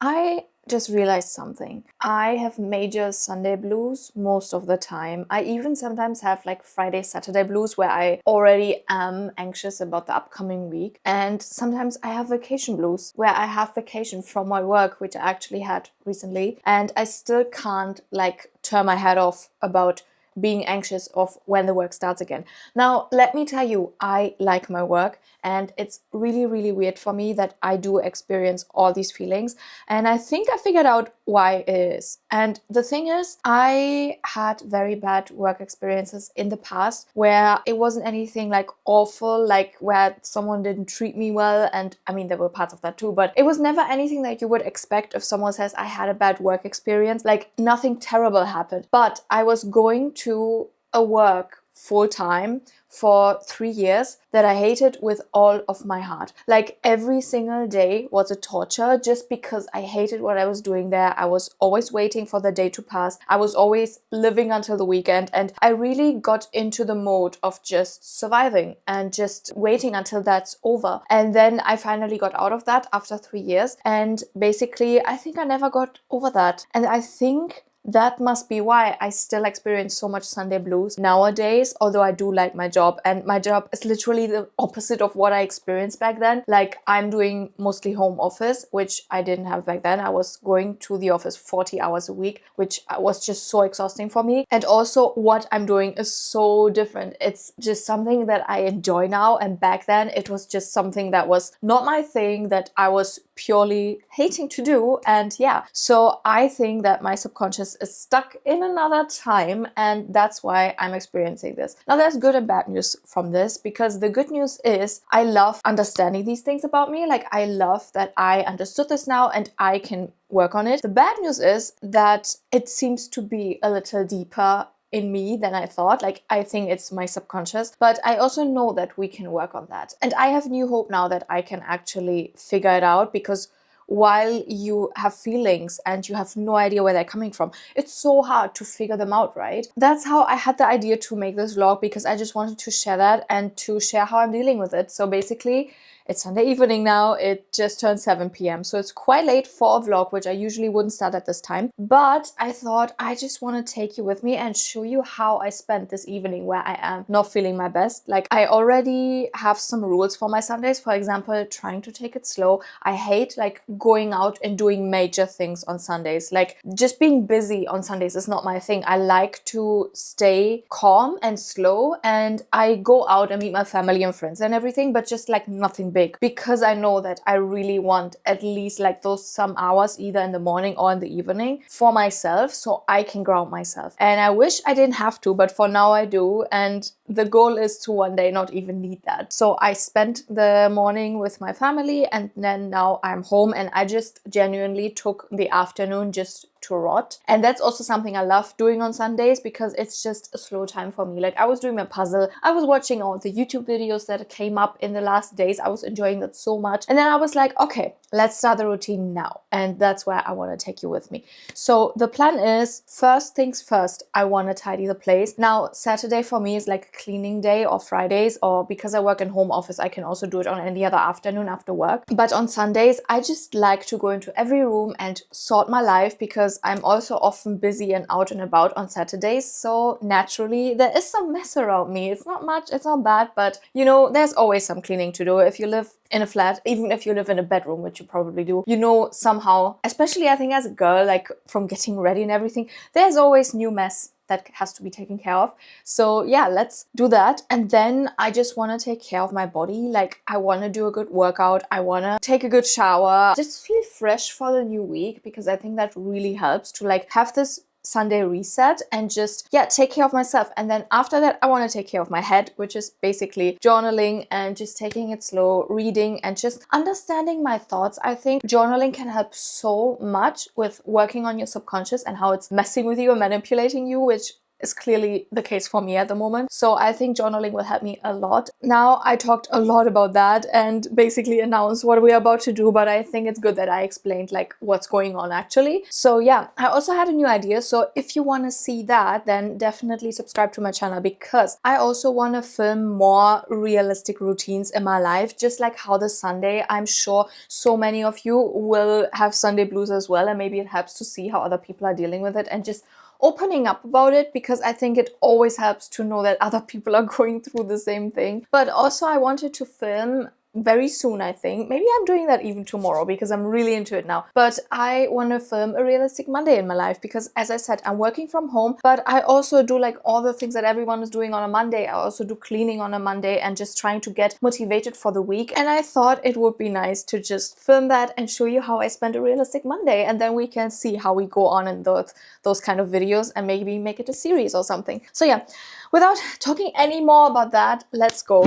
I just realized something. I have major Sunday blues most of the time. I even sometimes have like Friday, Saturday blues where I already am anxious about the upcoming week. And sometimes I have vacation blues where I have vacation from my work, which I actually had recently. And I still can't like turn my head off about being anxious of when the work starts again. Now, let me tell you, I like my work and it's really, really weird for me that I do experience all these feelings. And I think I figured out why it is. And the thing is, I had very bad work experiences in the past where it wasn't anything like awful, like where someone didn't treat me well. And I mean, there were parts of that too, but it was never anything that you would expect if someone says, I had a bad work experience. Like nothing terrible happened. But I was going to a work full time for 3 years that I hated with all of my heart. Like every single day was a torture just because I hated what I was doing there. I was always waiting for the day to pass. I was always living until the weekend, and I really got into the mode of just surviving and just waiting until that's over. And then I finally got out of that after 3 years, and basically I think I never got over that. And I think that must be why I still experience so much Sunday blues nowadays, although I do like my job, and my job is literally the opposite of what I experienced back then. Like I'm doing mostly home office, which I didn't have back then. I was going to the office 40 hours a week, which was just so exhausting for me. And also what I'm doing is so different. It's just something that I enjoy now, and back then it was just something that was not my thing, that I was purely hating to do. And yeah, so I think that my subconscious is stuck in another time, and that's why I'm experiencing this. Now there's good and bad news from this, because the good news is I love understanding these things about me. Like I love that I understood this now and I can work on it. The bad news is that it seems to be a little deeper in me than I thought. Like I think it's my subconscious, but I also know that we can work on that. And I have new hope now that I can actually figure it out, because while you have feelings and you have no idea where they're coming from, it's so hard to figure them out, right? That's how I had the idea to make this vlog, because I just wanted to share that and to share how I'm dealing with it. So basically, it's Sunday evening now, it just turned 7 p.m. So it's quite late for a vlog, which I usually wouldn't start at this time. But I thought I just want to take you with me and show you how I spent this evening where I am not feeling my best. Like I already have some rules for my Sundays. For example, trying to take it slow. I hate like going out and doing major things on Sundays. Like just being busy on Sundays is not my thing. I like to stay calm and slow, and I go out and meet my family and friends and everything, but just like nothing big, because I know that I really want at least like those some hours either in the morning or in the evening for myself, so I can ground myself. And I wish I didn't have to, but for now I do, and the goal is to one day not even need that. So I spent the morning with my family, and then now I'm home, and I just genuinely took the afternoon just to rot. And that's also something I love doing on Sundays, because it's just a slow time for me. Like I was doing my puzzle, I was watching all the YouTube videos that came up in the last days. I was enjoying that so much. And then I was like, okay, let's start the routine now. And that's where I want to take you with me. So the plan is, first things first, I want to tidy the place. Now, Saturday for me is like a cleaning day, or Fridays, or because I work in home office, I can also do it on any other afternoon after work. But on Sundays, I just like to go into every room and sort my life, because I'm also often busy and out and about on Saturdays. So naturally, there is some mess around me. It's not much, it's not bad, but you know, there's always some cleaning to do. If you live in a flat, even if you live in a bedroom, which you probably do, you know, somehow, especially I think as a girl, like from getting ready and everything, there's always new mess that has to be taken care of. So yeah, let's do that. And then I just want to take care of my body. Like I want to do a good workout. I want to take a good shower, just feel fresh for the new week, because I think that really helps to like have this Sunday reset and just, yeah, take care of myself. And then after that, I want to take care of my head, which is basically journaling and just taking it slow, reading and just understanding my thoughts. I think journaling can help so much with working on your subconscious and how it's messing with you and manipulating you, which is clearly the case for me at the moment. So I think journaling will help me a lot. Now, I talked a lot about that and basically announced what we're about to do, but I think it's good that I explained like what's going on actually. So yeah, I also had a new idea. So if you want to see that, then definitely subscribe to my channel, because I also want to film more realistic routines in my life, just like how the Sunday, I'm sure so many of you will have Sunday blues as well, and maybe it helps to see how other people are dealing with it and just opening up about it, because I think it always helps to know that other people are going through the same thing. But also I wanted to film very soon, I think. Maybe I'm doing that even tomorrow because I'm really into it now. But I want to film a realistic Monday in my life because, as I said, I'm working from home, but I also do like all the things that everyone is doing on a Monday. I also do cleaning on a Monday and just trying to get motivated for the week. And I thought it would be nice to just film that and show you how I spend a realistic Monday. And then we can see how we go on in those kind of videos and maybe make it a series or something. So yeah, without talking any more about that, let's go.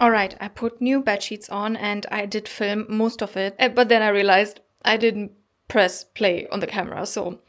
Alright, I put new bed sheets on and I did film most of it, but then I realized I didn't press play on the camera. So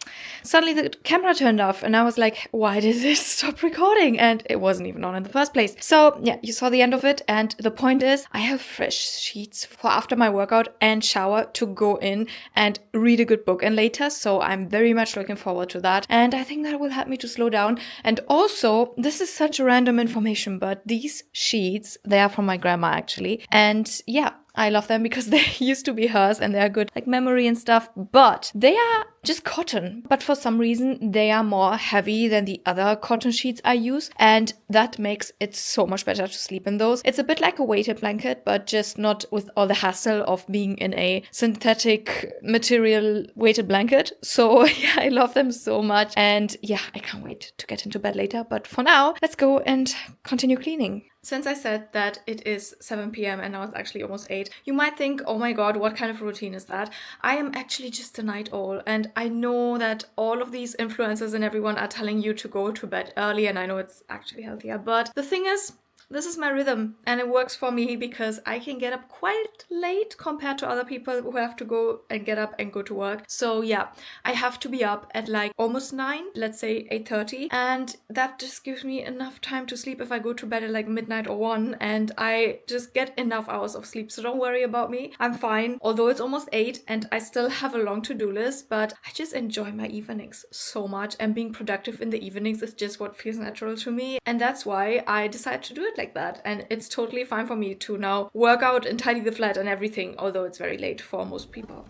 suddenly the camera turned off and I was like, why did it stop recording? And it wasn't even on in the first place. So yeah, you saw the end of it. And the point is, I have fresh sheets for after my workout and shower to go in and read a good book and later. So I'm very much looking forward to that. And I think that will help me to slow down. And also, this is such random information, but these sheets, they are from my grandma actually. And yeah, I love them because they used to be hers and they're good like memory and stuff, but they are just cotton. But for some reason, they are more heavy than the other cotton sheets I use. And that makes it so much better to sleep in those. It's a bit like a weighted blanket, but just not with all the hassle of being in a synthetic material weighted blanket. So yeah, I love them so much. And yeah, I can't wait to get into bed later. But for now, let's go and continue cleaning. Since I said that it is 7 p.m. and now it's actually almost 8, you might think, oh my god, what kind of routine is that? I am actually just a night owl, and I know that all of these influencers and everyone are telling you to go to bed early, and I know it's actually healthier, but the thing is, this is my rhythm and it works for me because I can get up quite late compared to other people who have to go and get up and go to work. So yeah, I have to be up at like almost 9, let's say 8:30, and that just gives me enough time to sleep if I go to bed at like midnight or 1, and I just get enough hours of sleep. So don't worry about me, I'm fine. Although it's almost 8 and I still have a long to-do list, but I just enjoy my evenings so much, and being productive in the evenings is just what feels natural to me, and that's why I decided to do it like that. And it's totally fine for me to now work out and tidy the flat and everything, although it's very late for most people.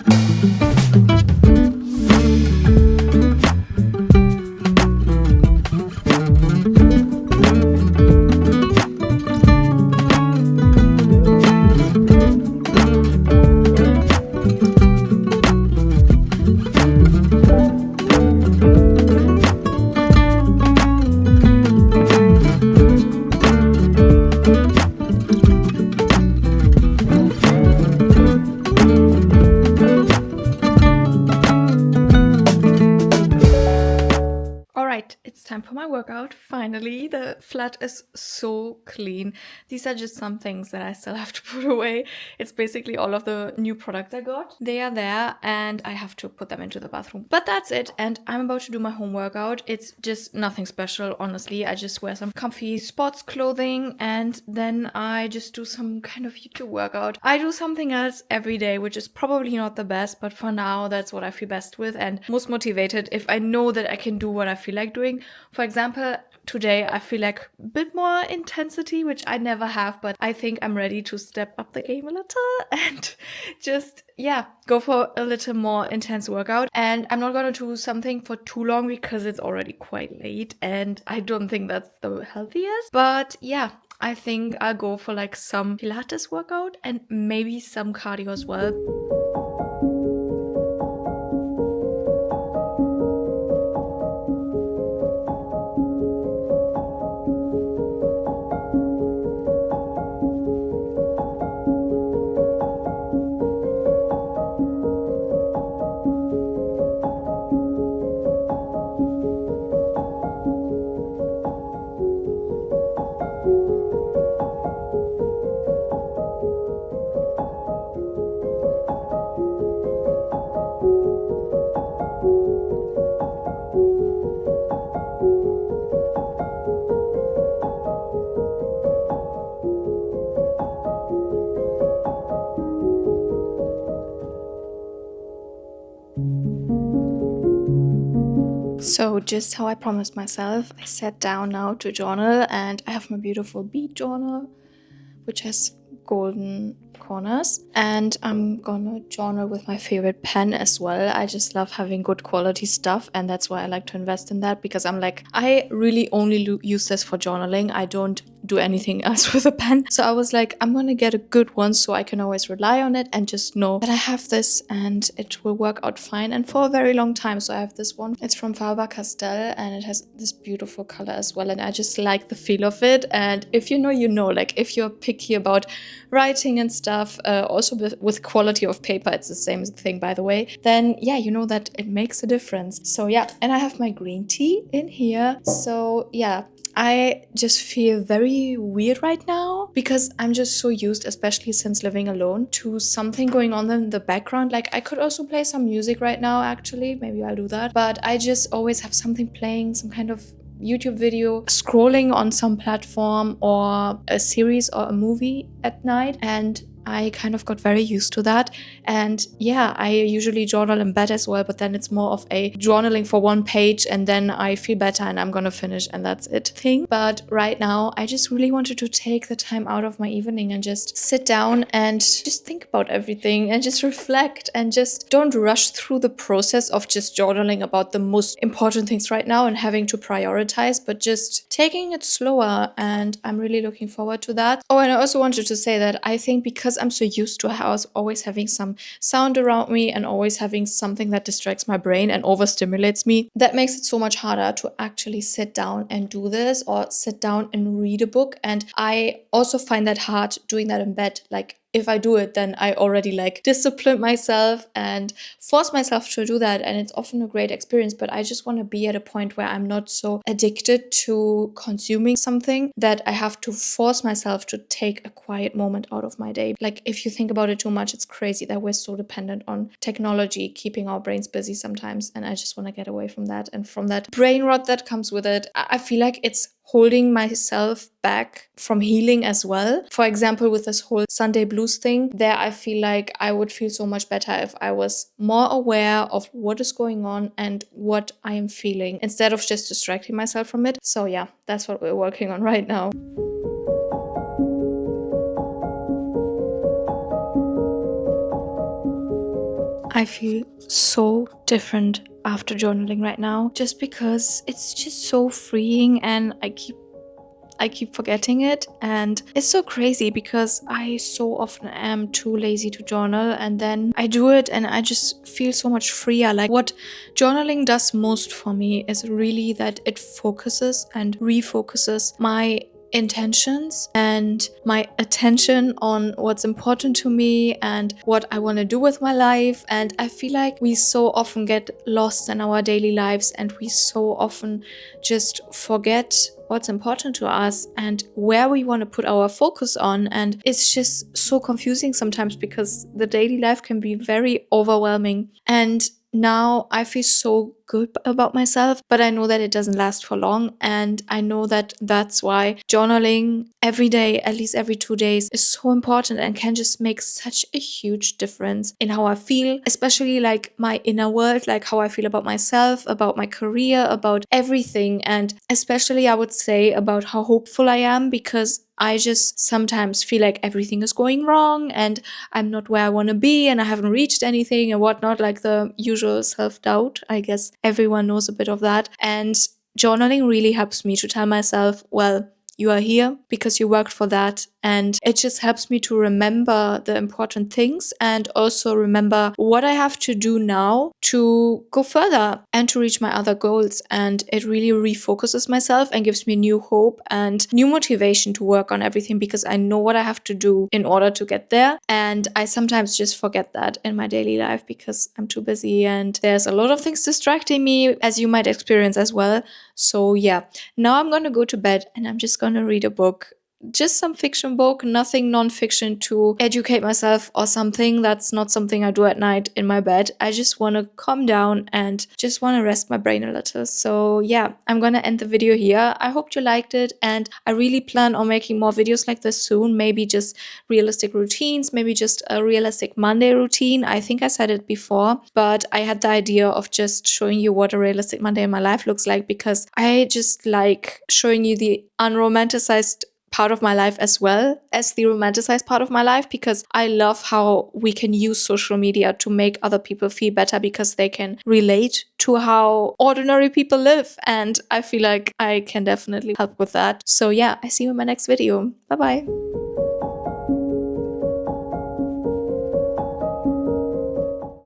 It's time for my workout. Finally, the flat is so clean. These are just some things that I still have to put away. It's basically all of the new products I got. They are there and I have to put them into the bathroom. But that's it, and I'm about to do my home workout. It's just nothing special, honestly. I just wear some comfy sports clothing and then I just do some kind of YouTube workout. I do something else every day, which is probably not the best, but for now, that's what I feel best with and most motivated if I know that I can do what I feel like doing. For example, today I feel like a bit more intensity, which I never have, but I think I'm ready to step up the game a little and just, yeah, go for a little more intense workout. And I'm not going to do something for too long because it's already quite late and I don't think that's the healthiest. But yeah, I think I'll go for like some Pilates workout and maybe some cardio as well. So, just how I promised myself, I sat down now to journal, and I have my beautiful bead journal, which has golden corners, and I'm gonna journal with my favorite pen as well. I just love having good quality stuff, and that's why I like to invest in that, because I'm like, I really only use this for journaling. I don't do anything else with a pen. So I was like, I'm gonna get a good one so I can always rely on it and just know that I have this and it will work out fine and for a very long time. So I have this one. It's from Faber-Castell and it has this beautiful color as well, and I just like the feel of it. And if you know, you know, like if you're picky about writing and stuff, also with quality of paper, it's the same thing, by the way, then yeah, you know that it makes a difference. So yeah, and I have my green tea in here. So yeah, I just feel very weird right now because I'm just so used, especially since living alone, to something going on in the background. Like I could also play some music right now, actually, maybe I'll do that, but I just always have something playing, some kind of YouTube video, scrolling on some platform, or a series or a movie at night, and I kind of got very used to that. And yeah, I usually journal in bed as well, but then it's more of a journaling for one page and then I feel better and I'm gonna finish and that's it thing. But right now, I just really wanted to take the time out of my evening and just sit down and just think about everything and just reflect and just don't rush through the process of just journaling about the most important things right now and having to prioritize, but just taking it slower. And I'm really looking forward to that. Oh, and I also wanted to say that I think because I'm so used to always having some sound around me and always having something that distracts my brain and overstimulates me, that makes it so much harder to actually sit down and do this or sit down and read a book. And I also find that hard doing that in bed. Like if I do it, then I already like discipline myself and force myself to do that. And it's often a great experience, but I just want to be at a point where I'm not so addicted to consuming something that I have to force myself to take a quiet moment out of my day. Like if you think about it too much, it's crazy that we're so dependent on technology, keeping our brains busy sometimes. And I just want to get away from that and from that brain rot that comes with it. I feel like it's holding myself back from healing as well. For example, with this whole Sunday blues thing, there I feel like I would feel so much better if I was more aware of what is going on and what I am feeling instead of just distracting myself from it. So yeah, that's what we're working on right now. I feel so different after journaling right now, just because it's just so freeing and I keep forgetting it. And it's so crazy because I so often am too lazy to journal, and then I do it and I just feel so much freer. Like what journaling does most for me is really that it focuses and refocuses my intentions and my attention on what's important to me and what I want to do with my life. And I feel like we so often get lost in our daily lives and we so often just forget what's important to us and where we want to put our focus on. And it's just so confusing sometimes because the daily life can be very overwhelming. And now I feel so good about myself, but I know that it doesn't last for long. And I know that that's why journaling every day, at least every 2 days, is so important and can just make such a huge difference in how I feel, especially like my inner world, like how I feel about myself, about my career, about everything. And especially I would say about how hopeful I am, because I just sometimes feel like everything is going wrong and I'm not where I want to be and I haven't reached anything and whatnot, like the usual self-doubt. I guess everyone knows a bit of that. And journaling really helps me to tell myself, well, you are here because you worked for that. And it just helps me to remember the important things and also remember what I have to do now to go further and to reach my other goals. And it really refocuses myself and gives me new hope and new motivation to work on everything, because I know what I have to do in order to get there. And I sometimes just forget that in my daily life because I'm too busy and there's a lot of things distracting me, as you might experience as well. So yeah, now I'm gonna go to bed and I'm just gonna read a book just some fiction book, nothing non-fiction to educate myself or something. That's not something I do at night in my bed. I just want to calm down and just want to rest my brain a little. So yeah, I'm gonna end the video here. I hope you liked it, and I really plan on making more videos like this soon. Maybe just realistic routines, maybe just a realistic Monday routine. I think I said it before, but I had the idea of just showing you what a realistic Monday in my life looks like, because I just like showing you the unromanticized part of my life as well as the romanticized part of my life, because I love how we can use social media to make other people feel better because they can relate to how ordinary people live. And I feel like I can definitely help with that. So yeah, I see you in my next video. Bye bye.